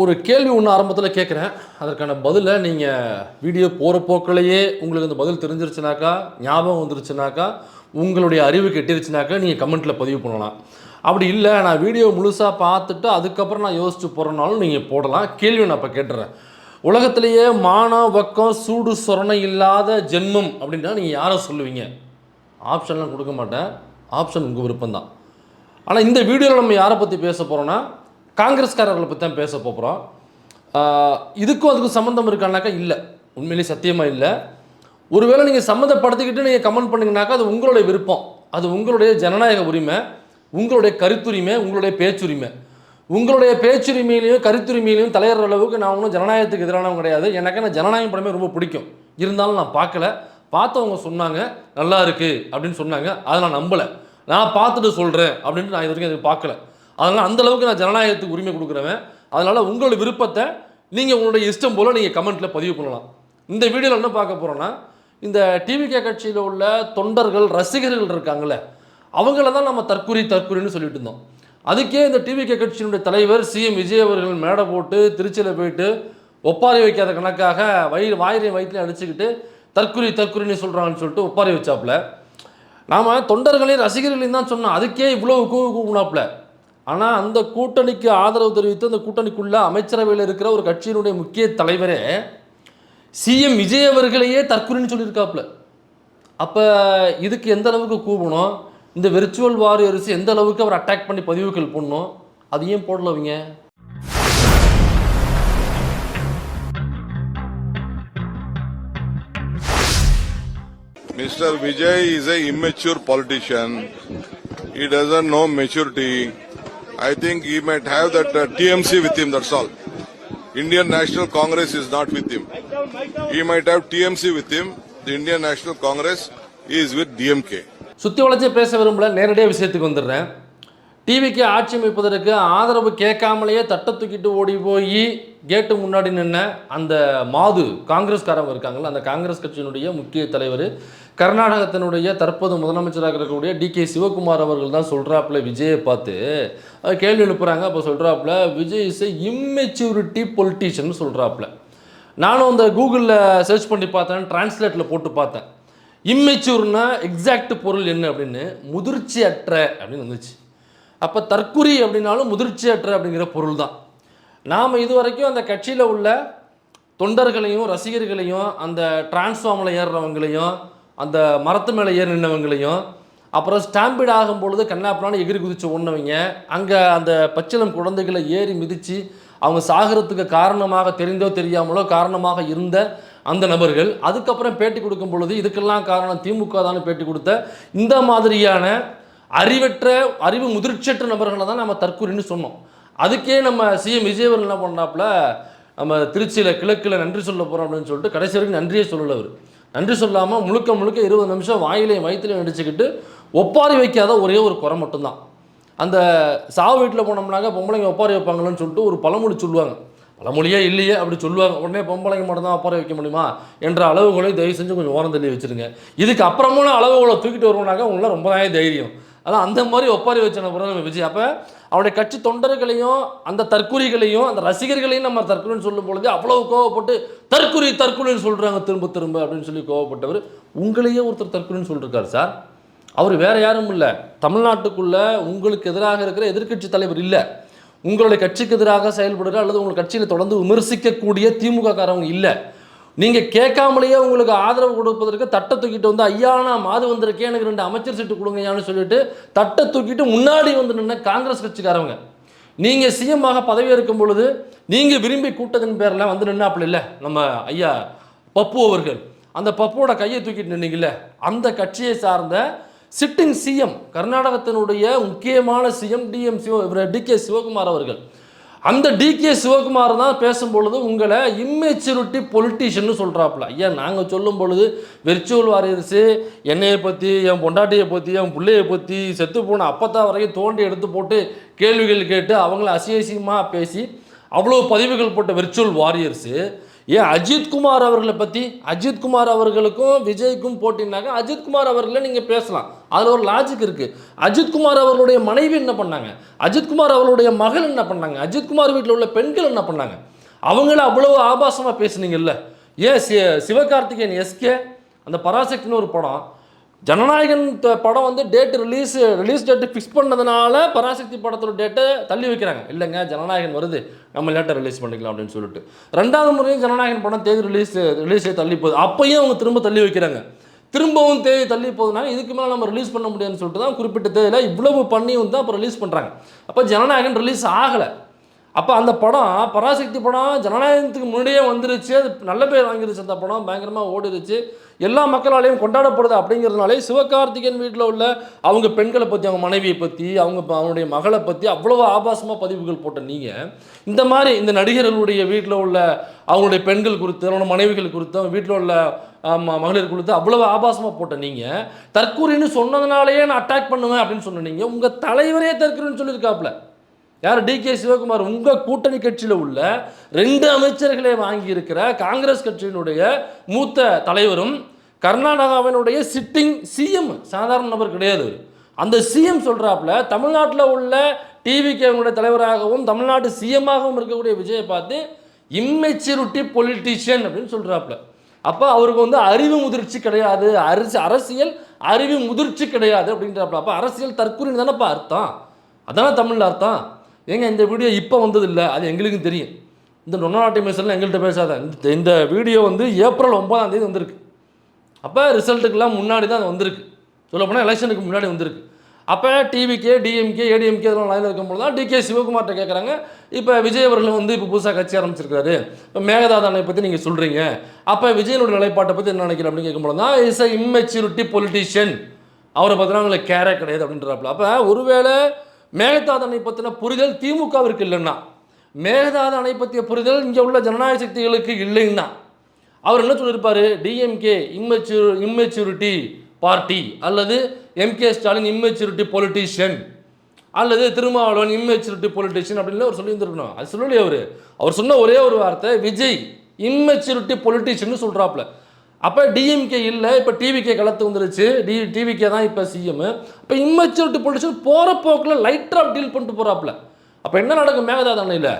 ஒரு கேள்வி ஒன்று ஆரம்பத்தில் கேட்குறேன். அதற்கான பதிலை நீங்கள் வீடியோ போகிற போக்கிலேயே உங்களுக்கு அந்த பதில் தெரிஞ்சிருச்சுனாக்கா, ஞாபகம் வந்துருச்சுனாக்கா, உங்களுடைய அறிவு கெட்டிருச்சுனாக்கா நீங்கள் கமெண்ட்டில் பதிவு பண்ணலாம். அப்படி இல்லை, நான் வீடியோ முழுசாக பார்த்துட்டு அதுக்கப்புறம் நான் யோசிச்சு போகிறனாலும் நீங்கள் போடலாம். கேள்வி நான் இப்போ கேட்டுறேன். உலகத்திலேயே மானம், வெக்கம், சூடு சொரணை இல்லாத ஜென்மம் அப்படின்னா நீங்கள் யாரை சொல்லுவீங்க? ஆப்ஷன்லாம் கொடுக்க மாட்டேன். ஆப்ஷன் உங்கள் விருப்பம்தான். ஆனால் இந்த வீடியோவில் நம்ம யாரை பற்றி பேச போகிறோன்னா, காங்கிரஸ்காரர்களை பற்றி தான் பேச போகிறோம். இதுக்கும் அதுக்கும் சம்மந்தம் இருக்கானாக்கா இல்லை, உண்மையிலேயே சத்தியமாக இல்லை. ஒருவேளை நீங்கள் சம்மந்தப்படுத்திக்கிட்டு நீங்கள் கமெண்ட் பண்ணிங்கனாக்கா அது உங்களுடைய விருப்பம், அது உங்களுடைய ஜனநாயக உரிமை, உங்களுடைய கருத்துரிமை, உங்களுடைய பேச்சுரிமை. உங்களுடைய பேச்சுரிமையிலையும் கருத்துரிமையிலையும் தலையிற அளவுக்கு நான் ஒன்றும் ஜனநாயகத்துக்கு எதிரானவங்க கிடையாது. எனக்கு நான் ஜனநாயகம் படமே ரொம்ப பிடிக்கும். இருந்தாலும் நான் பார்க்கல. பார்த்தவங்க சொன்னாங்க நல்லா இருக்குது அப்படின்னு சொன்னாங்க. அதை நான் நம்பலை. நான் பார்த்துட்டு சொல்கிறேன் அப்படின்ட்டு நான் இது வரைக்கும் அதை பார்க்கல. அதனால் அந்தளவுக்கு நான் ஜனநாயகத்துக்கு உரிமை கொடுக்குறேன். அதனால் உங்களுடைய விருப்பத்தை நீங்கள் உங்களுடைய இஷ்டம் போல் நீங்கள் கமெண்ட்டில் பதிவு பண்ணலாம். இந்த வீடியோவில் என்ன பார்க்க போகிறோன்னா, இந்த டிவிகே கட்சியில் உள்ள தொண்டர்கள், ரசிகர்கள் இருக்காங்கள, அவங்கள தான் நம்ம தற்குறின்னு சொல்லிட்டு இருந்தோம். அதுக்கே இந்த டிவிகே கட்சியினுடைய தலைவர் சிஎம் விஜய் அவர்கள் மேடை போட்டு திருச்சியில் போயிட்டு ஒப்பாரி வைக்காத கணக்காக வாயிலையும் வயிற்றுலையும் அடிச்சுக்கிட்டு தற்குறின்னு சொல்கிறாங்கன்னு சொல்லிட்டு ஒப்பாரி வச்சாப்புல. நாம் தொண்டர்களையும் ரசிகர்களையும் தான் சொன்னோம். அதுக்கே இவ்வளோ கூப்பினாப்புல. ஆனால் அந்த கூட்டணிக்கு ஆதரவு தெரிவித்து அந்த கூட்டணிக்குள்ளே அமைச்சரவையில் இருக்கிற ஒரு கட்சியினுடைய முக்கிய தலைவரே சிஎம் விஜய் அவர்களையே தற்குறின்னு சொல்லியிருக்காப்புல. அப்போ இதுக்கு எந்த அளவுக்கு கூப்பணும், இந்த விர்ச்சுவல் வாரியர்ஸ் எந்த அளவுக்கு அவர் அட்டாக் பண்ணி பதிவுகள் பண்ணணும், அது ஏன் போடலவங்க? Mr. Vijay is a immature politician. He doesn't know maturity. I think he might have that TMC with him, that's all. Indian National Congress is not with him. He might have TMC with him. The Indian National Congress is with DMK. சுற்றி வளைச்சே பேச விரும்பல, நேரடியாக விஷயத்துக்கு வந்துடுறேன். டிவிக்கு ஆட்சி அமைப்பதற்கு ஆதரவு கேட்காமலேயே தட்டை தூக்கிட்டு ஓடி போய் கேட்டு முன்னாடி நின்ன அந்த மாது காங்கிரஸ்காரங்க இருக்காங்களா, அந்த காங்கிரஸ் கட்சியினுடைய முக்கிய தலைவர், கர்நாடகத்தினுடைய தற்போது முதலமைச்சராக இருக்கக்கூடிய டிகே சிவகுமார் அவர்கள் தான் சொல்கிறாப்புல விஜயை பார்த்து கேள்வி எழுப்புறாங்க. அப்போ சொல்கிறாப்புல Vijay is a immaturity politician சொல்கிறாப்புல. நானும் அந்த கூகுளில் சர்ச் பண்ணி பார்த்தேன், டிரான்ஸ்லேட்டில் போட்டு பார்த்தேன். இம்மெச்சூர்னா எக்ஸாக்ட் பொருள் என்ன அப்படின்னு, முதிர்ச்சி அற்ற அப்படின்னு வந்துச்சு. அப்போ தற்குறி அப்படின்னாலும் முதிர்ச்சி அற்ற அப்படிங்கிற பொருள் தான். நாம் இதுவரைக்கும் அந்த கட்சியில் உள்ள தொண்டர்களையும் ரசிகர்களையும், அந்த டிரான்ஸ்ஃபார்மில் ஏறுறவங்களையும், அந்த மரத்து மேலே ஏறி நின்றவங்களையும், அப்புறம் ஸ்டாம்பிட் ஆகும் பொழுது கண்ணாப்பினாலும் எகிரி குதிச்சு ஒன்றவங்க, அங்கே அந்த பச்சிளம் குழந்தைகளை ஏறி மிதித்து அவங்க சாகிறதுக்கு காரணமாக தெரிந்தோ தெரியாமலோ காரணமாக இருந்த அந்த நபர்கள், அதுக்கப்புறம் பேட்டி கொடுக்கும் பொழுது இதுக்கெல்லாம் காரணம் திமுக தான் பேட்டி கொடுத்த இந்த மாதிரியான அறிவு முதிர்ச்சியற்ற நபர்களை தான் நம்ம தற்குறின்னு சொன்னோம். அதுக்கே நம்ம சிஎம் விஜய் அவர்கள் என்ன பண்ணாப்புல, நம்ம திருச்சியில் கிழக்கில் நன்றி சொல்ல போகிறோம் அப்படின்னு சொல்லிட்டு கடைசி வரைக்கும் நன்றியே சொல்லலை. அவர் நன்றி சொல்லாமல் முழுக்க 20 நிமிஷம் வாயிலையும் வயிற்றுலையும் அடிச்சுக்கிட்டு ஒப்பாரி வைக்காத ஒரே ஒரு குறை மட்டும்தான். அந்த சாவு வீட்டில் போனோம்னாக்க பொம்பளைங்க ஒப்பாரி வைப்பாங்களன்னு சொல்லிட்டு ஒரு பழமொழி சொல்லுவாங்க. பழமொழியே இல்லையே அப்படி சொல்லுவாங்க. உடனே பொம்பளைங்க மட்டும்தான் ஒப்பாரி வைக்க முடியுமா என்ற அளவுகளை தயவு செஞ்சு கொஞ்சம் ஓரம் தள்ளி வச்சுருங்க. இதுக்கு அப்புறமான அளவுகளை தூக்கிட்டு வருவோம்னாக்கா உங்களால் ரொம்ப தைரியம். அதான் அந்த மாதிரி ஒப்பாரி வச்ச நபர் நம்ம விஜய். அப்போ அவருடைய கட்சி தொண்டர்களையும் அந்த தற்குறிகளையும் அந்த ரசிகர்களையும் நம்ம தற்குறின்னு சொல்லும் பொழுது அவ்வளவு கோவப்பட்டு தற்குறின்னு சொல்கிறாங்க திரும்ப அப்படின்னு சொல்லி கோவப்பட்டவர் உங்களையே ஒருத்தர் தற்குறின்னு சொல்லியிருக்காரு சார். அவர் வேறு யாரும் இல்லை, தமிழ்நாட்டுக்குள்ளே உங்களுக்கு எதிராக இருக்கிற எதிர்க்கட்சி தலைவர் இல்லை, உங்களுடைய கட்சிக்கு எதிராக செயல்படுகிற அல்லது உங்கள் கட்சியில் தொடர்ந்து விமர்சிக்கக்கூடிய திமுக காரவங்க இல்லை. நீங்கள் கேட்காமலேயே உங்களுக்கு ஆதரவு கொடுப்பதற்கு தட்டை தூக்கிட்டு வந்து ஐயா நான் மாது வந்திருக்கேன், எனக்கு 2 அமைச்சர் சீட்டு கொடுங்கயான்னு சொல்லிட்டு தட்டை தூக்கிட்டு முன்னாடி வந்து நின்ன காங்கிரஸ் கட்சிக்காரவங்க. நீங்கள் சிஎம்மாக பதவி இருக்கும் பொழுது நீங்கள் விரும்பி கூட்டத்தின் பேரில் வந்து நின்னாப்புல இல்லை நம்ம ஐயா பப்பு அவர்கள், அந்த பப்புவோட கையை தூக்கிட்டு நின்னீங்கல்ல, அந்த கட்சியை சார்ந்த சிட்டிங் சிஎம், கர்நாடகத்தினுடைய முக்கியமான சிஎம் டிகே சிவகுமார் அவர்கள், அந்த டிகே சிவகுமார் தான் பேசும்பொழுது உங்களை இம்மெச்சூரிட்டி பொலிட்டீஷியன்னு சொல்கிறாப்புல. ஐயா நாங்கள் சொல்லும் பொழுது விர்ச்சுவல் வாரியர்ஸு என்னையை பற்றி, என் பொண்டாட்டியை பற்றி, என் பிள்ளையை பற்றி, செத்து போன அப்பத்தா வரைக்கும் தோண்டி எடுத்து போட்டு கேள்விகள் கேட்டு அவங்கள அசியசியமாக பேசி அவ்வளோ பதிவுகள் போட்ட விர்ச்சுவல் வாரியர்ஸு ஏன் அஜித்குமார் அவர்களை பற்றி, அஜித்குமார் அவர்களுக்கும் விஜய்க்கும் போட்டினாக்க அஜித்குமார் அவர்களை நீங்கள் பேசலாம், அதில் ஒரு லாஜிக் இருக்குது. அஜித்குமார் அவர்களுடைய மனைவி என்ன பண்ணாங்க, அஜித்குமார் அவர்களுடைய மகள் என்ன பண்ணாங்க, அஜித்குமார் வீட்டில் உள்ள பெண்கள் என்ன பண்ணாங்க, அவங்கள அவ்வளவு ஆபாசமாக பேசுனீங்கல்ல. ஏன் சிவகார்த்திகேயன் எஸ்கே அந்த பராசக்தின்னு ஒரு படம், ஜனநாயகன் படம் வந்து ரிலீஸ் டேட்டு ஃபிக்ஸ் பண்ணதுனால பராசக்தி படத்தோட டேட்டை தள்ளி வைக்கிறாங்க. இல்லைங்க ஜனநாயகன் வருது, நம்ம லேட்டாக ரிலீஸ் பண்ணிக்கலாம் அப்படின்னு சொல்லிட்டு ரெண்டாவது முறையும் ஜனநாயகன் படம் தேதி ரிலீஸே தள்ளி போகுது. அப்பையும் அவங்க திரும்ப தள்ளி வைக்கிறாங்க. திரும்பவும் தேதி தள்ளி போகுதுனா இதுக்கு மேலே நம்ம ரிலீஸ் பண்ண முடியாதுன்னு சொல்லிட்டு தான் குறிப்பிட்ட தேதியில் இவ்வளவு பண்ணியும் தான் அப்போ ரிலீஸ் பண்ணுறாங்க. அப்போ ஜனநாயகன் ரிலீஸ் ஆகலை. அப்போ அந்த படம் பராசக்தி படம் ஜனநாயகத்துக்கு முன்னாடியே வந்துருச்சு, அது நல்ல பேர் வாங்கிருச்சு, அந்த படம் பயங்கரமாக ஓடிருச்சு, எல்லா மக்களாலையும் கொண்டாடப்படுது. அப்படிங்கிறதுனாலே சிவகார்த்திகேயன் வீட்டில் உள்ள அவங்க பெண்களை பற்றி, அவங்க மனைவியை பற்றி, அவங்களுடைய மகளை பற்றி அவ்வளோ ஆபாசமாக பதிவுகள் போட்ட நீங்கள் இந்த மாதிரி இந்த நடிகர்களுடைய வீட்டில் உள்ள அவங்களுடைய பெண்கள் குறித்து, அவங்களோட மனைவிகள் குறித்து, அவங்க வீட்டில் உள்ள மகளிர் குறித்து அவ்வளவு ஆபாசமாக போட்ட நீங்கள் தற்கூரின்னு சொன்னதுனாலேயே நான் அட்டாக் பண்ணுவேன் அப்படின்னு சொன்ன நீங்கள் உங்கள் தலைவரே தற்கூரின்னு சொல்லியிருக்காப்புல. யார்? டிகே சிவகுமார். உங்கள் கூட்டணி கட்சியில் உள்ள 2 அமைச்சர்களை வாங்கியிருக்கிற காங்கிரஸ் கட்சியினுடைய மூத்த தலைவரும் கர்நாடகாவினுடைய சிட்டிங் சிஎம், சாதாரண நபர் கிடையாது. அந்த சிஎம் சொல்கிறாப்புல தமிழ்நாட்டில் உள்ள டிவிகேனுடைய தலைவராகவும் தமிழ்நாட்டு சிஎம்மாகவும் இருக்கக்கூடிய விஜயை பார்த்து இம்மெச்சூரிட்டி பொலிட்டீஷியன் அப்படின்னு சொல்கிறாப்புல. அப்போ அவருக்கு வந்து அறிவு முதிர்ச்சி கிடையாது, அரசியல் அறிவு முதிர்ச்சி கிடையாது அப்படின்றாப்புல. அப்போ அரசியல் தற்கூரின்னு தானேப்பா அர்த்தம், அதானே தமிழில் அர்த்தம். ஏங்க இந்த வீடியோ இப்போ வந்தது இல்லை, அது எங்களுக்கும் தெரியும். இந்த நொன்னாட்டி மெசேஜ்லாம் எங்கள்கிட்ட பேசாத. இந்த வீடியோ வந்து ஏப்ரல் 9ஆம் தேதி வந்திருக்கு. அப்போ ரிசல்ட்டுக்கெல்லாம் முன்னாடி தான் அது வந்திருக்கு, சொல்லப்போனால் எலெக்ஷனுக்கு முன்னாடி வந்திருக்கு. அப்போ டிவிகே, டிஎம்கே, ஏடிஎம்கே இதெல்லாம் லைனில் இருக்கும்போது தான் டிகே சிவகுமார்கிட்ட கேட்குறாங்க, இப்போ விஜய் அவர்கள் வந்து இப்போ புதுசாக கட்சி ஆரம்பிச்சிருக்காரு, இப்போ மேகதாதானை பற்றி நீங்கள் சொல்கிறீங்க, அப்போ விஜயனுடைய நிலைப்பாட்டை பற்றி என்ன நினைக்கிறேன் அப்படின்னு கேட்கும்போது தான் இஸ் அ இம்மெச்சூரிட்டி பொலிட்டீஷியன், அவரை பற்றினா அவங்களுக்கு கேரே கிடையாது அப்படின்றாப்புல. அப்போ ஒருவேளை மேகதாது அணை பற்றின புரிதல் திமுகவிற்கு இல்லைன்னா, மேகதாது அணை பற்றிய புரிதல் இங்கே உள்ள ஜனநாயக சக்திகளுக்கு இல்லைன்னா அவர் என்ன சொல்லியிருப்பார்? டிஎம்கே இம்மெச்சூரிட்டி பார்ட்டி, அல்லது எம்கே ஸ்டாலின் இம்மெச்சூரிட்டி பொலிட்டீஷியன், அல்லது திருமாவளவன் இம்மெச்சூரிட்டி பொலிட்டீஷியன் அப்படின்னு அவர் சொல்லியிருந்துருக்கணும். அது சொல்லலையே. அவர் சொன்ன ஒரே ஒரு வார்த்தை விஜய் இம்மெச்சூரிட்டி பொலிட்டீஷியன் சொல்கிறாப்புல. அப்போ டிஎம்கே இல்லை, இப்போ டிவிகே களத்து வந்துருச்சு, டிவிகே தான் இப்போ சிஎம். இப்போ இம்மெச்சூரிட்டி பொலிட்டீஷியன் போகிற போக்கில் லைட்டாக டீல் பண்ணிட்டு போகிறாப்புல. அப்போ என்ன நடக்கும் மேகதாது அணையில்?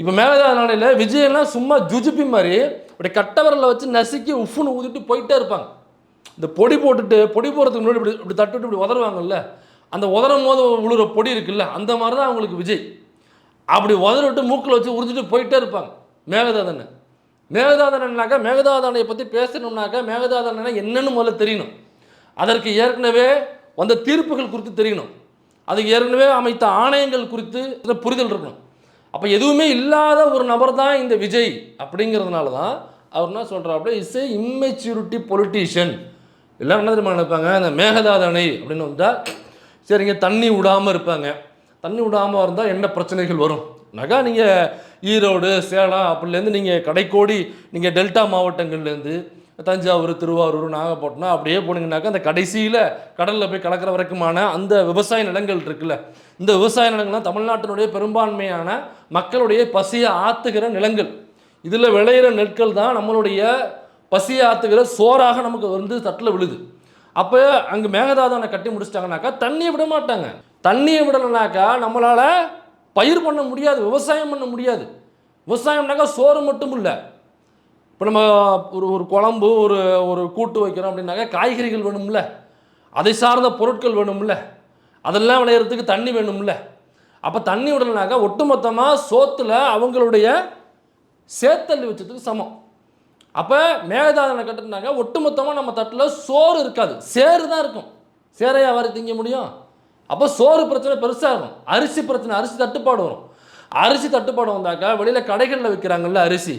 இப்போ மேகதாது அணையில் விஜயெல்லாம் சும்மா ஜுஜுப்பி மாதிரி இப்படி கட்டவரில் வச்சு நசுக்கி உஃப்னு ஊதிட்டு போயிட்டே இருப்பாங்க. இந்த பொடி போட்டுட்டு பொடி போடுறதுக்கு முன்னாடி இப்படி தட்டுட்டு இப்படி உதறுவாங்கல்ல, அந்த உதரும் போது விழுற பொடி இருக்குல்ல, அந்த மாதிரி தான் அவங்களுக்கு விஜய். அப்படி உதறிட்டு மூக்கில் வச்சு உறிஞ்சிட்டு போயிட்டே இருப்பாங்க. மேகதாது அணை மேகதாது அணையை பற்றி பேசணும்னாக்கா மேகதாது அணை என்னன்னு முதல்ல தெரியணும், அதற்கு ஏற்கனவே வந்த தீர்ப்புகள் குறித்து தெரியணும், அதுக்கு ஏற்கனவே அமைத்த ஆணையங்கள் குறித்து புரிதல் இருக்கணும். அப்போ எதுவுமே இல்லாத ஒரு நபர் தான் இந்த விஜய். அப்படிங்கிறதுனால தான் அவர் என்ன சொல்கிறாப்புல, இஸ் ஏ இம்மெச்சூரிட்டி பொலிட்டீஷியன். எல்லாம் என்ன தெரியுமா நினைப்பாங்க, இந்த மேகதாது அணை அப்படின்னு வந்தால் சரிங்க தண்ணி விடாமல் இருப்பாங்க. தண்ணி விடாமல் இருந்தால் என்ன பிரச்சனைகள் வரும் நகா, நீங்கள் ஈரோடு, சேலம் அப்படிலேருந்து நீங்கள் கடைக்கோடி, நீங்கள் டெல்டா மாவட்டங்கள்லேருந்து தஞ்சாவூர், திருவாரூர், நாகப்பட்டினம் அப்படியே போனீங்கன்னாக்கா அந்த கடைசியில் கடலில் போய் கலக்கிற வரைக்குமான அந்த விவசாய நிலங்கள் இருக்குல்ல, இந்த விவசாய நிலங்கள்லாம் தமிழ்நாட்டினுடைய பெரும்பான்மையான மக்களுடைய பசியை ஆற்றுகிற நிலங்கள். இதில் விளையிற நெற்கள் தான் நம்மளுடைய பசியை ஆற்றுகிற சோறாக நமக்கு வந்து தட்டில் விழுது. அப்போ அங்கே மேகதாது அணை கட்டி முடிச்சிட்டாங்கனாக்கா தண்ணியை விட மாட்டாங்க. தண்ணியை விடலைனாக்கா நம்மளால் பயிர் பண்ண முடியாது, விவசாயம் பண்ண முடியாது. விவசாயம்னாக்கா சோறு மட்டும் இல்லை, இப்போ நம்ம ஒரு குழம்பு ஒரு கூட்டு வைக்கிறோம் அப்படின்னாக்கா காய்கறிகள் வேணும்ல, அதை சார்ந்த பொருட்கள் வேணும்ல, அதெல்லாம் விளையிறதுக்கு தண்ணி வேணும்ல. அப்போ தண்ணி விடலைனாக்கா ஒட்டுமொத்தமாக சோத்தில் அவங்களுடைய சேத்தள்ளி வச்சதுக்கு சமம். அப்போ மேகதாது அணை கட்டுனாக்கா ஒட்டுமொத்தமாக நம்ம தட்டில் சோறு இருக்காது, சேறு தான் இருக்கும். சேரையா வரை திங்க முடியும்? அப்போ சோறு பிரச்சனை பெருசாக இருக்கும். அரிசி பிரச்சனை, அரிசி தட்டுப்பாடு வரும். அரிசி தட்டுப்பாடு வந்தாக்கா வெளியில் கடைகளில் விற்கிறாங்கல்ல அரிசி,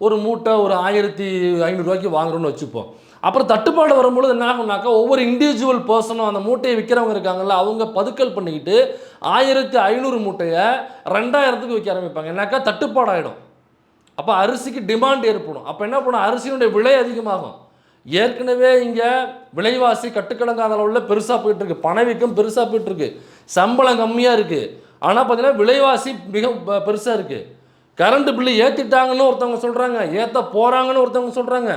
ஒரு மூட்டை ஒரு 1500 ரூபாய்க்கு வாங்குறோன்னு வச்சுப்போம். அப்புறம் தட்டுப்பாடு வரும்பொழுது என்ன ஆகும்னாக்கா ஒவ்வொரு இண்டிவிஜுவல் பர்சனும் அந்த மூட்டையை விற்கிறவங்க இருக்காங்கல்ல, அவங்க பதுக்கல் பண்ணிக்கிட்டு 1500 மூட்டையை 2000க்கு விற்க ஆரம்பிப்பாங்க. என்னக்கா தட்டுப்பாடு ஆகிடும். அப்போ அரிசிக்கு டிமாண்ட் ஏற்படும். அப்போ என்ன பண்ணும், அரிசியினுடைய விலை அதிகமாகும். ஏற்கனவே இங்கே விலைவாசி கட்டுக்கடங்காத அளவில் பெருசாக போயிட்டுருக்கு, பணவீக்கம் பெருசாக போயிட்டுருக்கு, சம்பளம் கம்மியாக இருக்குது. ஆனால் பார்த்தீங்கன்னா விலைவாசி மிக பெருசாக இருக்குது. கரண்ட் பில்லு ஏற்றிட்டாங்கன்னு ஒருத்தவங்க சொல்கிறாங்க, ஏற்ற போகிறாங்கன்னு ஒருத்தவங்க சொல்கிறாங்க,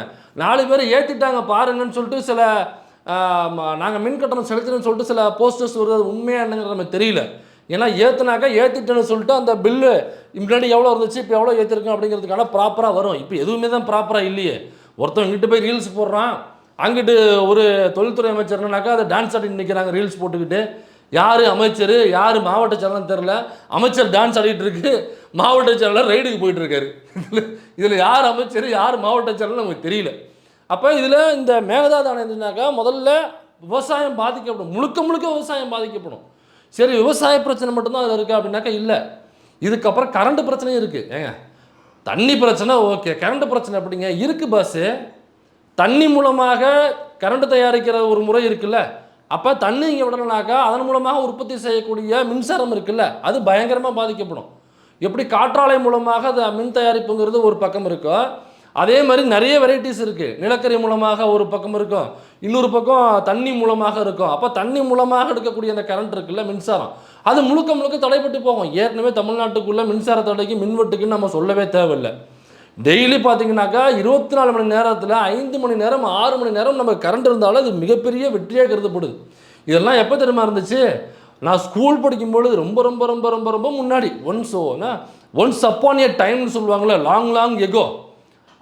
4 பேர் ஏற்றிட்டாங்க பாருங்கன்னு சொல்லிட்டு சில நாங்கள் மின் கட்டணம் செலுத்தணும்னு சொல்லிட்டு சில போஸ்டர்ஸ் வருது, அது உண்மையாக என்னங்கிறது நமக்கு தெரியல. ஏன்னா ஏற்றுனாக்கா ஏற்றிட்டேன்னு சொல்லிட்டு அந்த பில்லு முன்னாடி எவ்வளோ இருந்துச்சு இப்போ எவ்வளோ ஏற்றிருக்கோம் அப்படிங்கிறதுக்கான ப்ராப்பராக வரும். இப்போ எதுவுமே தான் ப்ராப்பராக இல்லையே. ஒருத்தன் இங்கிட்டு போய் ரீல்ஸ் போடுறான், அங்கிட்டு ஒரு தொழில்துறை அமைச்சர்னாக்கா அதை டான்ஸ் ஆடிட்டு நிற்கிறாங்க ரீல்ஸ் போட்டுக்கிட்டு. யார் அமைச்சர் யார் மாவட்ட செயலர்னு தெரில, அமைச்சர் டான்ஸ் ஆடிட்டு இருக்கு, மாவட்ட செயலர் ரைடுக்கு போயிட்டு இருக்காரு. இதில் யார் அமைச்சர் யார் மாவட்ட செயலர்னு நமக்கு தெரியல. அப்போ இதில் இந்த மேகதாது அணை இருந்துச்சுனாக்கா முதல்ல விவசாயம் பாதிக்கப்படும், முழுக்க முழுக்க விவசாயம் பாதிக்கப்படும். சரி, விவசாய பிரச்சனை மட்டும்தான் அதில் இருக்குது அப்படின்னாக்கா இல்லை. இதுக்கப்புறம் கரண்ட் பிரச்சனையும் இருக்குது. ஏங்க தண்ணி பிரச்சனை ஓகே, கரண்ட் பிரச்சனை எப்படிங்க இருக்குது பாஸு? தண்ணி மூலமாக கரண்ட் தயாரிக்கிற ஒரு முறை இருக்குல்ல, அப்போ தண்ணி இங்கே விடணுனாக்கா அதன் மூலமாக உற்பத்தி செய்யக்கூடிய மின்சாரம் இருக்குல்ல, அது பயங்கரமாக பாதிக்கப்படும். எப்படி காற்றாலை மூலமாக அது மின் தயாரிப்புங்கிறது ஒரு பக்கம் இருக்கும், அதே மாதிரி நிறைய வெரைட்டிஸ் இருக்குது. நிலக்கரி மூலமாக ஒரு பக்கம் இருக்கும், இன்னொரு பக்கம் தண்ணி மூலமாக இருக்கும். அப்போ தண்ணி மூலமாக எடுக்கக்கூடிய அந்த கரண்ட் இருக்குல்ல, மின்சாரம், அது முழுக்க முழுக்க தடைப்பட்டு போகும். ஏற்கனவே தமிழ்நாட்டுக்குள்ளே மின்சார தடைக்கு மின்வெட்டுக்குன்னு நம்ம சொல்லவே தேவையில்லை. டெய்லி பார்த்தீங்கன்னாக்கா 24 மணி நேரத்தில் 5 மணி நேரம் 6 மணி நேரம் நம்ம கரண்ட் இருந்தாலும் அது மிகப்பெரிய வெற்றியாக கருதப்படுது. இதெல்லாம் எப்போ தெரியுமா இருந்துச்சு? நான் ஸ்கூல் படிக்கும்பொழுது ரொம்ப ரொம்ப ரொம்ப ரொம்ப ரொம்ப முன்னாடி, ஒன்ஸ் அப்பான் ஏ டைம்னு சொல்லுவாங்களே, லாங் எகோ.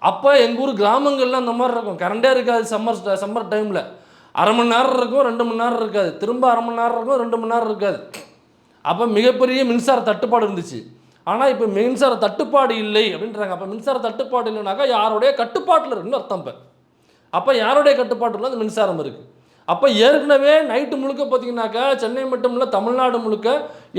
அப்போ எங்கள் ஊர் கிராமங்களில் அந்த மாதிரி இருக்கும், கரண்டே இருக்காது. சம்மர் டைமில் அரை மணி நேரம் இருக்கும், 2 மணி நேரம் இருக்காது, திரும்ப அரை மணி நேரம் இருக்கும், 2 மணி நேரம் இருக்காது. அப்போ மிகப்பெரிய மின்சார தட்டுப்பாடு இருந்துச்சு. ஆனால் இப்போ மின்சார தட்டுப்பாடு இல்லை அப்படின்றாங்க. அப்போ மின்சார தட்டுப்பாடு இல்லைனாக்கா யாருடைய கட்டுப்பாட்டில் இருக்குன்னு அர்த்தம். அப்போ யாருடைய கட்டுப்பாட்டில் அந்த மின்சாரம் இருக்குது. அப்போ ஏற்கனவே நைட்டு முழுக்க பார்த்தீங்கன்னாக்கா சென்னை மட்டும் இல்லை, தமிழ்நாடு முழுக்க,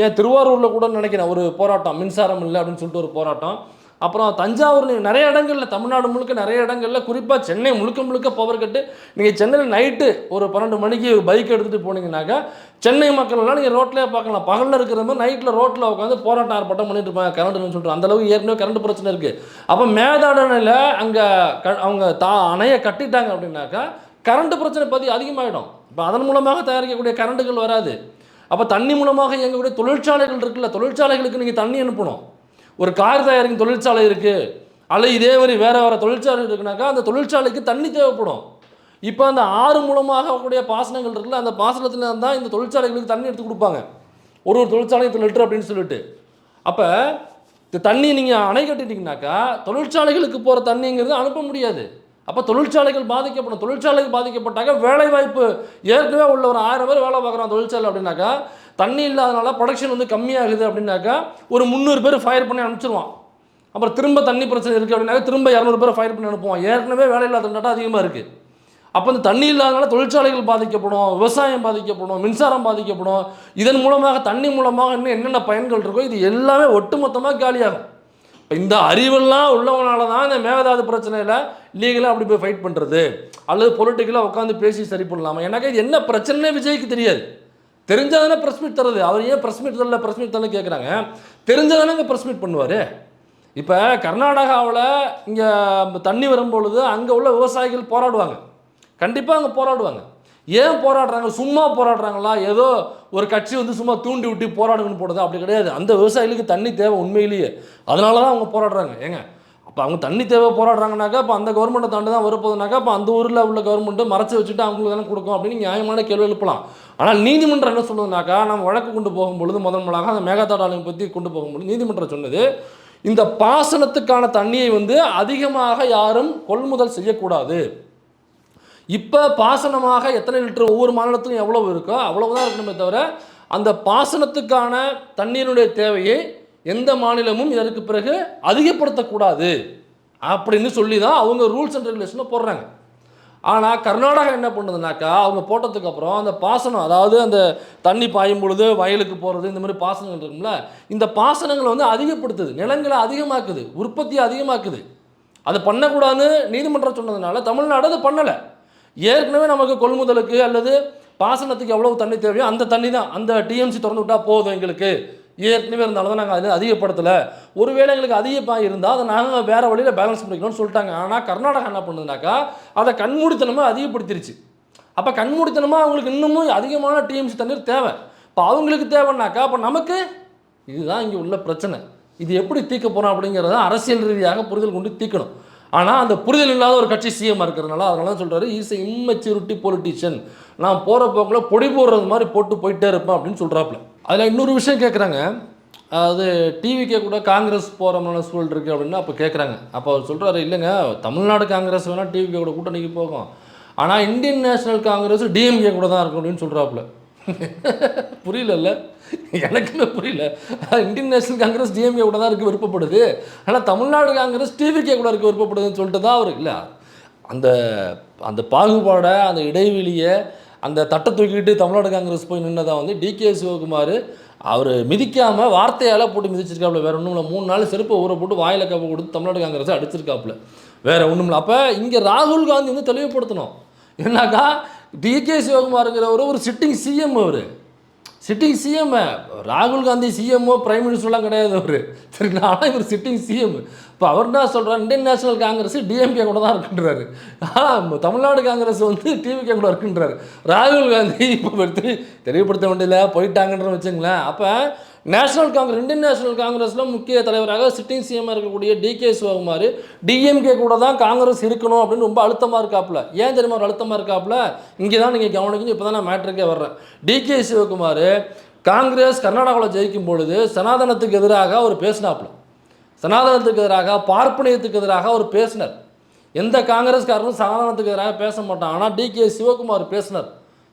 ஏன் திருவாரூரில் கூட நினைக்கிறேன் ஒரு போராட்டம், மின்சாரம் இல்லை அப்படின்னு சொல்லிட்டு ஒரு போராட்டம். அப்புறம் தஞ்சாவூர், நிறைய இடங்களில், தமிழ்நாடு முழுக்க நிறைய இடங்களில், குறிப்பாக சென்னை முழுக்க பவர் கட்டு. நீங்கள் சென்னையில் நைட்டு ஒரு 12 மணிக்கு ஒரு பைக் எடுத்துகிட்டு போனீங்கன்னாக்கா சென்னை மக்கள்லாம் நீங்கள் ரோட்லேயே பார்க்கலாம். பகலில் இருக்கிற மாதிரி நைட்டில் ரோட்டில் உட்காந்து போராட்டம் ஆர்ப்பாட்டம் பண்ணிட்டு இருப்பாங்க கரண்ட்டுன்னு சொல்லிட்டு. அந்தளவுக்கு ஏற்கனவே கரண்ட் பிரச்சனை இருக்குது. அப்போ மேகதாது அணையில் அங்கே அவங்க அணையை கட்டிட்டாங்க அப்படின்னாக்கா கரண்ட் பிரச்சனை அதிகமாகிடும். இப்போ அதன் மூலமாக தயாரிக்கக்கூடிய கரண்ட்டுகள் வராது. அப்போ தண்ணி மூலமாக இயங்கக்கூடிய தொழிற்சாலைகள் இருக்குல்ல, தொழிற்சாலைகளுக்கு நீங்கள் தண்ணி அனுப்பணும். ஒரு கார் தயாரிக்கும் தொழிற்சாலை இருக்குது, அல்லது இதே மாதிரி வேறு தொழிற்சாலை இருக்குனாக்கா அந்த தொழிற்சாலைக்கு தண்ணி தேவைப்படும். இப்போ அந்த ஆறு மூலமாக கூடிய பாசனங்கள் இருக்குல்ல, அந்த பாசனத்தில் தான் இந்த தொழிற்சாலைகளுக்கு தண்ணி எடுத்து கொடுப்பாங்க, ஒரு தொழிற்சாலைக்கு லிட்டர் அப்படின்னு சொல்லிட்டு. அப்போ இந்த தண்ணி நீங்கள் அணை கட்டிட்டீங்கன்னாக்கா தொழிற்சாலைகளுக்கு போகிற தண்ணிங்கிறது அனுப்ப முடியாது. அப்போ தொழிற்சாலைகள் பாதிக்கப்படும். தொழிற்சாலைகள் பாதிக்கப்பட்டாக்க வேலைவாய்ப்பு, ஏற்கனவே உள்ள ஒரு 1000 பேர் வேலை பார்க்குறான் தொழிற்சாலை அப்படின்னாக்கா, தண்ணி இல்லாதனால ப்ரொடக்ஷன் கம்மியாகுது அப்படின்னாக்கா ஒரு 300 பேர் ஃபயர் பண்ணி அனுப்பிச்சிருவான். அப்புறம் திரும்ப தண்ணி பிரச்சனை இருக்குது அப்படின்னாக்கா திரும்ப 200 பேர் ஃபயர் பண்ணி அனுப்புவான். ஏற்கனவே வேலை இல்லாத திண்டாட்டம் அதிகமாக இருக்குது. அப்போ இந்த தண்ணி இல்லாதனால தொழிற்சாலைகள் பாதிக்கப்படும், விவசாயம் பாதிக்கப்படும், மின்சாரம் பாதிக்கப்படும். இதன் மூலமாக தண்ணி மூலமாக இன்னும் என்னென்ன பயன்கள் இருக்கோ இது எல்லாமே ஒட்டுமொத்தமாக காலியாகும். இந்த அறிவெல்லாம் உள்ளவனால தான் இந்த மேகதாது பிரச்சனையில் லீகலாக அப்படி போய் ஃபைட் பண்ணுறது, அல்லது பொலிட்டிக்கலாக உட்காந்து பேசி சரி பண்ணலாமா? எனக்கு இது என்ன பிரச்சனைனே விஜய்க்கு தெரியாது. தெரிஞ்சாதானே ப்ரெஸ் மீட் தருது. அவர் ஏன் ப்ரெஸ் மீட் தரல கேட்குறாங்க. தெரிஞ்சதானே இங்கே ப்ரெஸ் மீட் பண்ணுவார். இப்போ கர்நாடகாவில் இங்கே தண்ணி வரும்பொழுது அங்கே உள்ள விவசாயிகள் போராடுவாங்க, கண்டிப்பாக அங்கே போராடுவாங்க. ஏன் போராடுறாங்க? சும்மா போராடுறாங்களா? ஏதோ ஒரு கட்சி சும்மா தூண்டி விட்டு போராடுங்கன்னு போடுறது அப்படி கிடையாது. அந்த விவசாயிகளுக்கு தண்ணி தேவை உண்மையிலேயே, அதனால தான் அவங்க போராடுறாங்க. ஏங்க அப்போ அவங்க தண்ணி தேவை போராடுறாங்கனாக்கா இப்போ அந்த கவர்மெண்ட்டை தாண்டி தான் வரப்போகுதுனாக்கா அப்போ அந்த ஊரில் உள்ள கவர்மெண்ட்டை மறைச்சி வச்சுட்டு அவங்களுக்கு தானே கொடுக்கும் அப்படின்னு நியாயமான கேள்வி எழுப்பலாம். ஆனால் நீதிமன்றம் என்ன சொல்லுதுனாக்கா, நம்ம வழக்கு கொண்டு போகும்பொழுது முதன்முறையாக அந்த மேகதாது அணை பற்றி கொண்டு போகும்பொழுது நீதிமன்றம் சொன்னது, இந்த பாசனத்துக்கான தண்ணியை அதிகமாக யாரும் கொள்முதல் செய்யக்கூடாது. இப்போ பாசனமாக எத்தனை லிட்டர் ஒவ்வொரு மாநிலத்திலும் எவ்வளவு இருக்கோ அவ்வளவுதான் இருக்கணுமே தவிர அந்த பாசனத்துக்கான தண்ணீருடைய தேவையை எந்த மாநிலமும் இதற்கு பிறகு அதிகப்படுத்தக்கூடாது அப்படின்னு சொல்லி தான் அவங்க ரூல்ஸ் அண்ட் ரெகுலேஷனை போடுறாங்க. ஆனால் கர்நாடகா என்ன பண்ணுதுனாக்கா, அவங்க போட்டதுக்கு அப்புறம் அந்த பாசனம், அதாவது அந்த தண்ணி பாயும் பொழுது வயலுக்கு போகிறது, இந்த மாதிரி பாசனங்கள் இருக்கும்ல, இந்த பாசனங்களை அதிகப்படுத்துது, நிலங்களை அதிகமாக்குது, உற்பத்தியை அதிகமாக்குது. அது பண்ணக்கூடாதுன்னு நீதிமன்றம் சொன்னதுனால தமிழ்நாடு அதை பண்ணலை. ஏற்கனவே நமக்கு கொள்முதலுக்கு அல்லது பாசனத்துக்கு எவ்வளவு தண்ணி தேவையோ அந்த தண்ணி தான், அந்த டிஎம்சி திறந்து விட்டால் போதும், எங்களுக்கு ஏற்கனவே இருந்தாலும் தான் நாங்கள் அதை அதிகப்படுத்தலை. ஒருவேளை எங்களுக்கு அதிகமாக இருந்தால் அதை நாங்கள் வேறு வழியில் பேலன்ஸ் பண்ணிக்கணும்னு சொல்லிட்டாங்க. ஆனால் கர்நாடகா என்ன பண்ணுதுனாக்கா அதை கண்மூடித்தனமாக அதிகப்படுத்திருச்சு. அப்போ கண்மூடித்தனமாக அவங்களுக்கு இன்னமும் அதிகமான டிஎம்சி தண்ணீர் தேவை. இப்போ அவங்களுக்கு தேவைன்னாக்கா அப்போ நமக்கு இதுதான் இங்கே உள்ள பிரச்சனை. இது எப்படி தீர்க்க போகிறோம் அப்படிங்கிறத அரசியல் ரீதியாக புரிதல் கொண்டு தீர்க்கணும். ஆனால் அந்த புரிதல் இல்லாத ஒரு கட்சி சிஎம் இருக்கிறதுனால அதனால தான் சொல்கிறாரு இஸ் இம்மெச்சூரிட்டி பொலிட்டிஷியன், நான் போகிற போக்கில் பொடி போடுறது மாதிரி போட்டு போயிட்டே இருப்பேன் அப்படின்னு சொல்கிறாப்புல. அதில் இன்னொரு விஷயம் கேட்குறாங்க, அது டிவிக்கே கூட காங்கிரஸ் போகிற மாதிரி சூழல் இருக்குது அப்படின்னு அப்போ கேட்குறாங்க. அப்போ அவர் சொல்கிறாரு, இல்லைங்க தமிழ்நாடு காங்கிரஸ் வேணால் டிவிக்கே கூட கூட்டணிக்கு போகும், ஆனால் இந்தியன் நேஷனல் காங்கிரஸ் டிஎம்கே கூட தான் இருக்கும் அப்படின்னு சொல்கிறாப்புல. புரியல, எனக்குமே புரியல. இந்தியன் நேஷனல் காங்கிரஸ் டிஎம்கே கூட தான் இருக்க விருப்பப்படுது, ஆனால் தமிழ்நாடு காங்கிரஸ் டிவிக்கே கூட இருக்க விருப்பப்படுதுன்னு சொல்லிட்டு தான் அவர் இல்லை அந்த அந்த பாகுபாடை, அந்த இடைவெளியை, அந்த தட்டை தூக்கிட்டு தமிழ்நாடு காங்கிரஸ் போய் நின்னதான் வந்து டிகே சிவகுமார் அவர் மிதிக்காமல் வார்த்தையால் போட்டு மிதிச்சிருக்காப்புல. வேறு ஒன்றும் இல்லை, 3 நாள் செருப்பை ஊற போட்டு வாயில் கப்பை கொடுத்து தமிழ்நாடு காங்கிரஸை அடிச்சிருக்காப்புல. வேறு ஒன்றும் இல்லை. அப்போ இங்கே ராகுல் காந்தி வந்து தெளிவுபடுத்தணும். என்னக்கா டிகே சிவகுமாருங்கிறவர் ஒரு சிட்டிங் சிஎம், அவர் சிட்டிங் சிஎம். ராகுல் காந்தி சிஎம்ஓ பிரைம் மினிஸ்டர்லாம் கிடையாது அவர், சரிங்களா? ஆனால் இவர் சிட்டிங் சிஎம். இப்போ அவர் என்ன சொல்கிறார், இந்தியன் நேஷனல் காங்கிரஸ் டிஎம்கே கூட தான் இருக்குன்றாரு, ஆனால் தமிழ்நாடு காங்கிரஸ் வந்து டிவிகே கூட இருக்குன்றாரு. ராகுல் காந்தி இப்போ தெளிவுபடுத்த வேண்டியதில்லை, போயிட்டாங்கன்ற வச்சுங்களேன். அப்போ நேஷனல் காங்கிரஸ், இந்தியன் நேஷனல் காங்கிரஸில் முக்கிய தலைவராக சிட்டிங் சிஎம்மாக இருக்கக்கூடிய டிகே சிவகுமார் டிஎம்கே கூட தான் காங்கிரஸ் இருக்கணும் அப்படின்னு ரொம்ப அழுத்தமாக இருக்காப்புல. ஏன் தெரியுமா ஒரு அழுத்தமாக இருக்காப்புல? இங்கே தான் நீங்கள் கவனிக்கணும். இப்போ தான் நான் மேட்ருக்கே வர்றேன். டிகே சிவகுமார் காங்கிரஸ் கர்நாடகாவில் ஜெயிக்கும் பொழுது சனாதனத்துக்கு எதிராக அவர் பேசினாப்புல, சனாதனத்துக்கு எதிராக, பார்ப்பனியத்துக்கு எதிராக அவர் பேசினார். எந்த காங்கிரஸ்காரனும் சனாதனத்துக்கு எதிராக பேச மாட்டான், ஆனால் டிகே சிவகுமார் பேசினார்.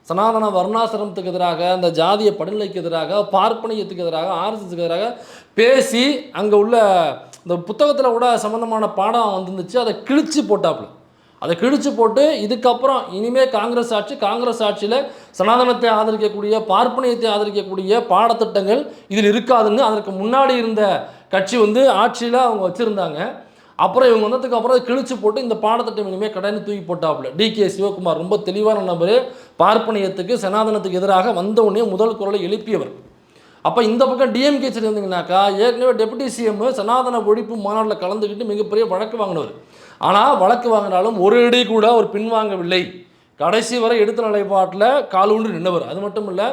சனாதன வர்ணாசிரமத்துக்கு எதிராக, அந்த ஜாதிய படிநிலைக்கு எதிராக, பார்ப்பனியத்துக்கு எதிராக, ஆர்எஸ்எஸ்க்கு எதிராக பேசி அங்கே உள்ள இந்த புத்தகத்தில் கூட சம்மந்தமான பாடம் வந்துருந்துச்சு, அதை கிழிச்சு போட்டாப்புல. அதை கிழிச்சு போட்டு இதுக்கப்புறம் இனிமேல் காங்கிரஸ் ஆட்சி, காங்கிரஸ் ஆட்சியில் சனாதனத்தை ஆதரிக்கக்கூடிய, பார்ப்பனியத்தை ஆதரிக்கக்கூடிய பாடத்திட்டங்கள் இதில் இருக்காதுன்னு அதற்கு முன்னாடி இருந்த கட்சி வந்து ஆட்சியில் அவங்க வச்சுருந்தாங்க. அப்புறம் இவங்க வந்ததுக்கு அப்புறம் கிழிச்சு போட்டு இந்த பாடத்திட்டம் இனிமேல் கடைன்னு தூக்கி போட்டாப்புல. டிகே சிவகுமார் ரொம்ப தெளிவான நபர், பார்ப்பனியத்துக்கு சனாதனத்துக்கு எதிராக வந்த உடனே முதல் குரலை எழுப்பியவர். அப்போ இந்த பக்கம் டிஎம்கே சரி இருந்தீங்கன்னாக்கா, ஏற்கனவே டெபுட்டி சிஎம் சனாதன ஒழிப்பு மாநாட்டில் கலந்துக்கிட்டு மிகப்பெரிய வழக்கு வாங்கினவர். ஆனால் வழக்கு வாங்கினாலும் ஒரு அடி கூட அவர் பின்வாங்கவில்லை, கடைசி வரை எடுத்த நிலைப்பாட்டில் கால் ஊன்றி நின்றவர். அது மட்டும் இல்லை,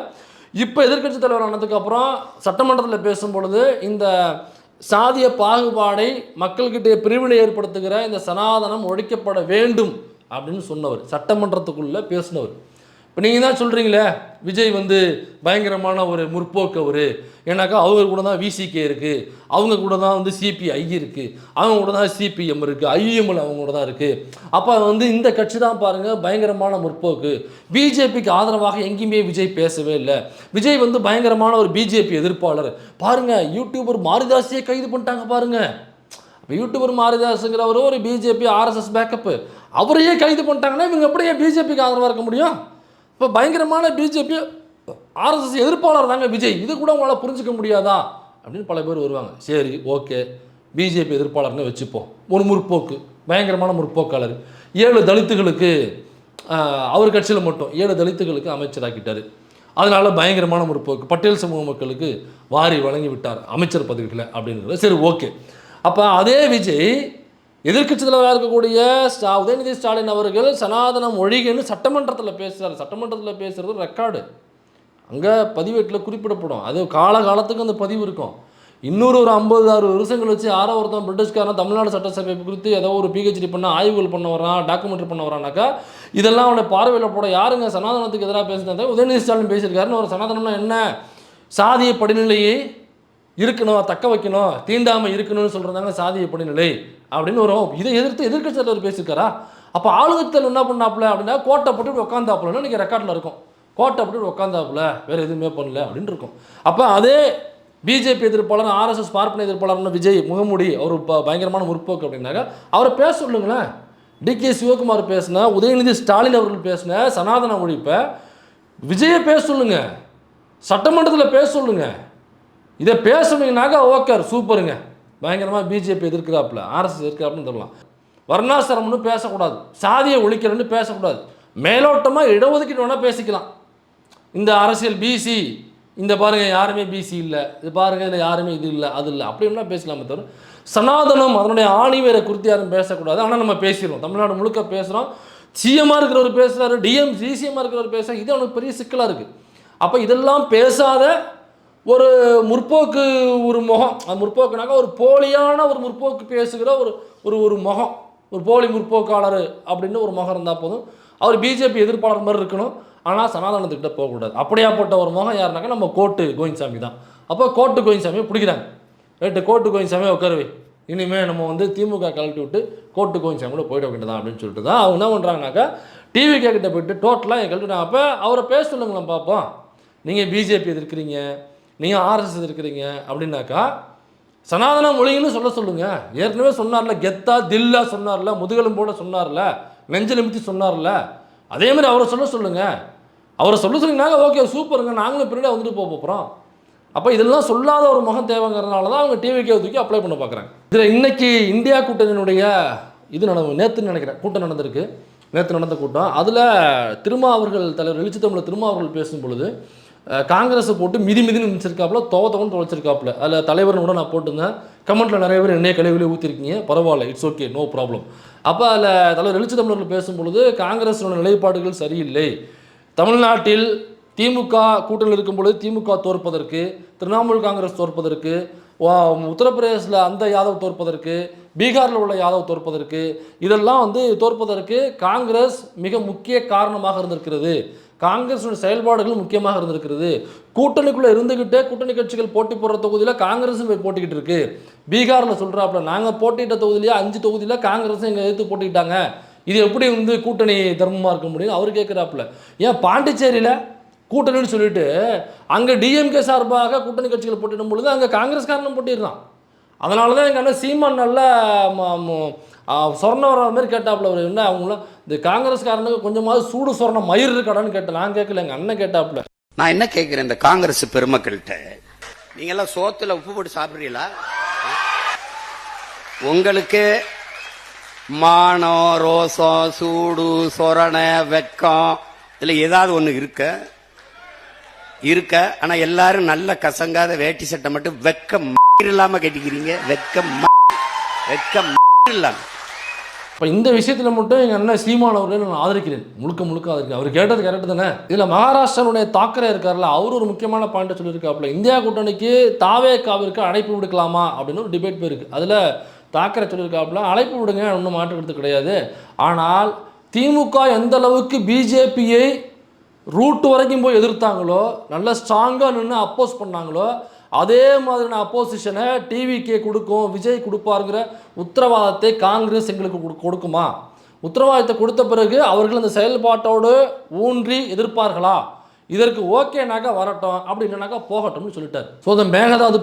இப்போ எதிர்க்கட்சி தலைவர் ஆனதுக்கப்புறம் சட்டமன்றத்தில் பேசும்பொழுது இந்த சாதிய பாகுபாடை மக்கள்கிட்ட பிரிவினை ஏற்படுத்துகிற இந்த சனாதனம் ஒழிக்கப்பட வேண்டும் அப்படின்னு சொன்னவர், சட்டமன்றத்துக்குள்ளே பேசினவர். இப்போ நீங்கள் தான் சொல்கிறீங்களே விஜய் வந்து பயங்கரமான ஒரு முற்போக்கு அவர், ஏன்னாக்கா அவங்க கூட தான் விசிகே இருக்குது, அவங்க கூட தான் வந்து சிபிஐ இருக்குது, அவங்க கூட தான் சிபிஎம் இருக்குது, ஐஎம்எல் அவங்க கூட தான் இருக்குது. அப்போ வந்து இந்த கட்சி தான் பாருங்கள் பயங்கரமான முற்போக்கு, பிஜேபிக்கு ஆதரவாக எங்கேயுமே விஜய் பேசவே இல்லை, விஜய் வந்து பயங்கரமான ஒரு பிஜேபி எதிர்ப்பாளர். பாருங்கள் யூடியூபர் மாரிதாஸையே கைது பண்ணிட்டாங்க பாருங்கள். இப்போ யூடியூபர் மாரிதாஸுங்கிறவர் ஒரு பிஜேபி ஆர்எஸ்எஸ் பேக்கப்பு, அவரையே கைது பண்ணிட்டாங்கன்னா இவங்க எப்படியே பிஜேபிக்கு ஆதரவாக இருக்க முடியும்? இப்போ பயங்கரமான பிஜேபி ஆர்எஸ்எஸ் எதிர்ப்பாளர் தாங்க விஜய், இது கூட உங்களால் புரிஞ்சிக்க முடியாதா அப்படின்னு பல பேர் வருவாங்க. சரி ஓகே, பிஜேபி எதிர்ப்பாளர்னு வச்சுப்போம், ஒரு முற்போக்கு, பயங்கரமான முற்போக்காளர். 7 தலித்துகளுக்கு அவர் கட்சியில் மட்டும் 7 தலித்துகளுக்கு அமைச்சராக்கிட்டார், அதனால பயங்கரமான முற்போக்கு, பட்டேல் சமூக மக்களுக்கு வாரி வழங்கி விட்டார் அமைச்சர் பதவிகளை அப்படிங்கிறது. சரி ஓகே, அப்போ அதே விஜய் எதிர்க்கட்சி தலைவராக இருக்கக்கூடிய உதயநிதி ஸ்டாலின் அவர்கள் சனாதனம் ஒழிகன்னு சட்டமன்றத்தில் பேசுகிறார். சட்டமன்றத்தில் பேசுகிறது ரெக்கார்டு, அங்கே பதிவேட்டில் குறிப்பிடப்படும், அது காலகாலத்துக்கு அந்த பதிவு இருக்கும். இன்னொரு 50-60 வருஷங்கள் வச்சு யாரோ ஒருத்தன் பிரிட்டிஷ்காரன் தமிழ்நாடு சட்டசபை குறித்து ஏதோ ஒரு பிஹெச்டி பண்ண ஆய்வுகள் பண்ண வரான், டாக்குமெண்ட்ரி பண்ண வரானாக்கா இதெல்லாம் அவனை பார்வையில் போட யாருங்க சனாதனத்துக்கு எதிராக பேசுனதை உதயநிதி ஸ்டாலின் பேசியிருக்காருன்னு. ஒரு சனாதனம்னா என்ன, சாதிய படிநிலையை இருக்கணும், தக்க வைக்கணும், தீண்டாமல் இருக்கணும்னு சொல்கிறதாங்க சாதிய படிநிலை அப்படின்னு வரும். இதை எதிர்த்து எதிர்க்கட்சி தலைவர் பேசியிருக்காரா? அப்போ ஆளுங்கட்சி தலைவர் என்ன பண்ணாப்புல அப்படின்னா கோட்டை போட்டு உட்காந்தாப்புலன்னு இன்றைக்கி ரெக்கார்டில் இருக்கும், கோட்டை போட்டு உட்காந்தாப்புல வேறு எதுவுமே பண்ணல அப்படின்னு இருக்கும். அப்போ அதே பிஜேபி எதிர்ப்பாளர், ஆர்எஸ்எஸ் பார்ப்பன எதிர்ப்பாளர்னு விஜய் முகமூடி அவர் பயங்கரமான முற்போக்கு அப்படின்னாக்கா அவரை பேச சொல்லுங்களேன். டிகே சிவகுமார் பேசின, உதயநிதி ஸ்டாலின் அவர்கள் பேசின சனாதன ஒழிப்பை விஜயை பேச சொல்லுங்க, சட்டமன்றத்தில் பேச சொல்லுங்க. இதை பேசுனீங்கன்னாக்கா ஓகே சூப்பருங்க, பயங்கரமாக பிஜேபி எதிர்க்கிறாப்புல, ஆர்எஸ்எஸ் எதிர்க்கிறாப்புன்னு சொல்லலாம். வர்ணாசிரமம்னு பேசக்கூடாது, சாதியை ஒழிக்கிறன்னு பேசக்கூடாது, மேலோட்டமாக இடஒதுக்கீடு வேணால் பேசிக்கலாம். இந்த அரசியல் பிசி, இந்த பாருங்கள் யாருமே பிசி இல்லை, இது பாருங்கள் இதில் யாருமே இது இல்லை அது இல்லை அப்படின்னா பேசலாமே தவிர சனாதனம் அதனுடைய ஆணிவேரை குறித்து யாரும் பேசக்கூடாது. ஆனால் நம்ம பேசிடுவோம், தமிழ்நாடு முழுக்க பேசுகிறோம். சிஎம்மாக இருக்கிறவர் பேசுகிறாரு, டிசிஎம்மாக இருக்கிறவர் பேசுகிறார், இது அவனுக்கு பெரிய சிக்கலாக இருக்குது. அப்போ இதெல்லாம் பேசாத ஒரு முற்போக்கு ஒரு முகம், அது முற்போக்குனாக்கா ஒரு போலியான ஒரு முற்போக்கு பேசுகிற ஒரு ஒரு ஒரு முகம், ஒரு போலி முற்போக்காளர் அப்படின்னு ஒரு முகம் இருந்தால் போதும். அவர் பிஜேபி எதிர்ப்பாளர் மாதிரி இருக்கணும், ஆனால் சனாதனத்துக்கிட்ட போகக்கூடாது. அப்படியாப்பட்ட ஒரு முகம் யாருனாக்கா நம்ம கோட்டு கோவிந்தசாமி தான். அப்போ கோட்டு கோவிந்தசாமியை பிடிக்கிறாங்க. ரைட்டு, கோட்டு கோவிந்தசாமியை உட்காருவே, இனிமேல் நம்ம வந்து திமுக கழட்டி விட்டு கோட்டு கோவிந்தசாமியோட போயிட வேண்டியதான் அப்படின்னு சொல்லிட்டு தான் அவங்க என்ன பண்ணுறாங்கனாக்கா டிவிகே கிட்ட போயிட்டு டோட்டலாக கழட்டிட்டாங்க. அப்போ அவரை பேச சொல்லுங்களேன் பார்ப்போம். நீங்கள் பிஜேபி எதிர்க்கிறீங்க, நீங்கள் ஆர்எஸ்எஸ் எதிர்க்கிறீங்க அப்படின்னாக்கா சனாதன மொழின்னு சொல்லுங்க. ஏற்கனவே சொன்னார்ல, கெத்தா தில்லா சொன்னார்ல, முதுகெலும்போட சொன்னார்ல, நெஞ்சு நிமித்தி சொன்னார்ல, அதே மாதிரி அவரை சொல்லுங்க. அவரை சொன்னீங்கன்னாங்க ஓகே சூப்பருங்க, நாங்களும் பின்னாடி வந்துட்டு போகிறோம். அப்போ இதெல்லாம் சொல்லாத ஒரு முகம் தேவைங்கிறதுனால தான் அவங்க டிவிக்கே தூக்கி அப்ளை பண்ண பார்க்குறாங்க. இதில் இன்னைக்கு இந்தியா கூட்டணியினுடைய இது நேற்றுன்னு நினைக்கிறேன் கூட்டம் நடந்திருக்கு. நேற்று நடந்த கூட்டம். அதில் திருமாவர்கள் தலைவர் எழுச்சி தமிழர் திருமாவர்கள் பேசும் பொழுது காங்கிரஸை போட்டு மிதின்னு நினச்சிருக்காப்புல, தோன்னு தொலைச்சிருக்காப்புல. அதில் தலைவர்னு கூட நான் போட்டிருந்தேன். கமெண்ட்டில் நிறைய பேர் என்னைய கழிவுலேயே ஊற்றிருக்கீங்க, பரவாயில்ல, இட்ஸ் ஓகே, நோ ப்ராப்ளம். அப்போ அதில் தலைவர் எழுச்சி தமிழர்கள் பேசும்பொழுது காங்கிரஸோட நிலைப்பாடுகள் சரியில்லை, தமிழ்நாட்டில் திமுக கூட்டணியில் இருக்கும் பொழுது திமுக தோற்பதற்கு, திரிணாமுல் காங்கிரஸ் தோற்பதற்கு, உத்தரப்பிரதேசில் அந்த யாதவ் தோற்பதற்கு, பீகாரில் உள்ள யாதவ் தோற்பதற்கு, இதெல்லாம் வந்து தோற்பதற்கு காங்கிரஸ் மிக முக்கிய காரணமாக இருந்திருக்கிறது. காங்கிரஸோட செயல்பாடுகள் முக்கியமாக இருந்திருக்கிறது. கூட்டணிக்குள்ளே இருந்துக்கிட்டே கூட்டணி கட்சிகள் போட்டி போடுற தொகுதியில் காங்கிரஸும் போய் போட்டிக்கிட்டு இருக்கு. பீகாரில் சொல்கிறாப்புல, நாங்கள் போட்டியிட்ட தொகுதியிலேயே 5 தொகுதியில் காங்கிரஸும் எங்கள் எதிர்த்து போட்டிக்கிட்டாங்க, இது எப்படி வந்து கூட்டணி தர்மமாக இருக்க முடியும் அவர் கேட்குறாப்புல. ஏன் பாண்டிச்சேரியில் கூட்டணின்னு சொல்லிட்டு அங்கே டிஎம்கே சார்பாக கூட்டணி கட்சிகள் போட்டிடும் பொழுது அங்கே காங்கிரஸ்காரனும் போட்டிடுறான். அதனால தான் எங்கள் அண்ணன் சீமான் நல்ல சொர்ணம் வர மாதிரி கேட்டாப்புல. அவர் என்ன அவங்களாம் இந்த காங்கிரஸ்காரனுக்கு கொஞ்சமாவது சூடு சொர்ண மயிர் இருக்காடான்னு கேட்டேன். நான் கேட்கல, எங்கள் அண்ணன் கேட்டாப்புல. நான் என்ன கேட்கிறேன் இந்த காங்கிரஸ் பெருமக்கள்கிட்ட, நீங்க எல்லாம் சோத்துல உப்பு போட்டு சாப்பிடுறீங்களா? உங்களுக்கு மானம், ரோசம், சூடு, சொரணை, வெக்கம் இதுல ஏதாவது ஒண்ணு இருக்க ஆனா எல்லாரும் நல்ல கசங்காத வேட்டி சட்டை மட்டும் வெக்கம் இல்லாம கட்டிக்கிறீங்க. வெக்கம் இல்லாம. இப்போ இந்த விஷயத்தில் மட்டும் எங்கள் அண்ணன் சீமான் அவர்களை நான் ஆதரிக்கிறேன், முழுக்க ஆதரிக்கிறேன். அவர் கேட்டது கரெக்டு தானே. இதில் மகாராஷ்டிரனுடைய தாக்கரே இருக்கார்ல, அவர் ஒரு முக்கியமான பாயிண்ட்டை சொல்லியிருக்காப்புல, இந்தியா கூட்டணிக்கு தாவேகாவிற்கு அழைப்பு விடுக்கலாமா அப்படின்னு ஒரு டிபேட் போயிருக்கு. அதில் தாக்கரே சொல்லியிருக்காப்புல, அழைப்பு விடுங்க, ஒன்றும் மாற்றுக்கிறது கிடையாது. ஆனால் திமுக எந்த அளவுக்கு பிஜேபியை ரூட் வரைக்கும் போய் எதிர்த்தாங்களோ, நல்ல ஸ்ட்ராங்காக நின்று அப்போஸ் பண்ணாங்களோ, அதே மாதிரியான அப்போசிஷனை டிவிகே கொடுக்கும், விஜய் கொடுப்பாருங்கிற உத்தரவாதத்தை காங்கிரஸ் எங்களுக்கு கொடுக்குமா? உத்தரவாதத்தை கொடுத்த பிறகு அவர்கள் அந்த செயல்பாட்டோடு ஊன்றி எதிர்ப்பார்களா? இதற்கு ஓகேனாக்கா வரட்டும், அப்படின்னாக்கா போகட்டும்னு சொல்லிட்டார். ஸோ அந்த மேகதாது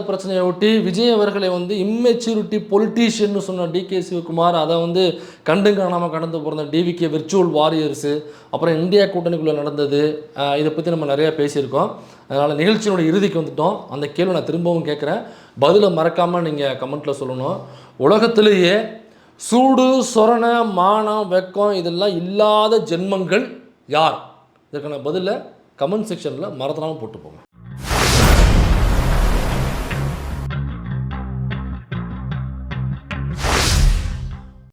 பிரச்சனையை ஒட்டி விஜய் அவர்களை வந்து இம்மெச்சூரிட்டி பொலிட்டீஷியன்னு சொன்ன டிகே சிவகுமார், அதை வந்து காணாமல் கடந்து போகிற டிவிகே விர்ச்சுவல் வாரியர்ஸு, அப்புறம் இந்தியா கூட்டணிக்குள்ளே நடந்தது, இதை பற்றி நம்ம நிறையா பேசியிருக்கோம். அதனால் நிகழ்ச்சியினுடைய இறுதிக்கு வந்துட்டோம். அந்த கேள்வி நான் திரும்பவும் கேட்குறேன், பதிலை மறக்காமல் நீங்கள் கமெண்ட்டில் சொல்லணும். உலகத்திலேயே சூடு, சொரணை, மானம், வெக்கம் இதெல்லாம் இல்லாத ஜென்மங்கள் யார்? இதற்கான பதிலை கமெண்ட் செக்ஷனில் மறந்துடாமல் போட்டு போங்க.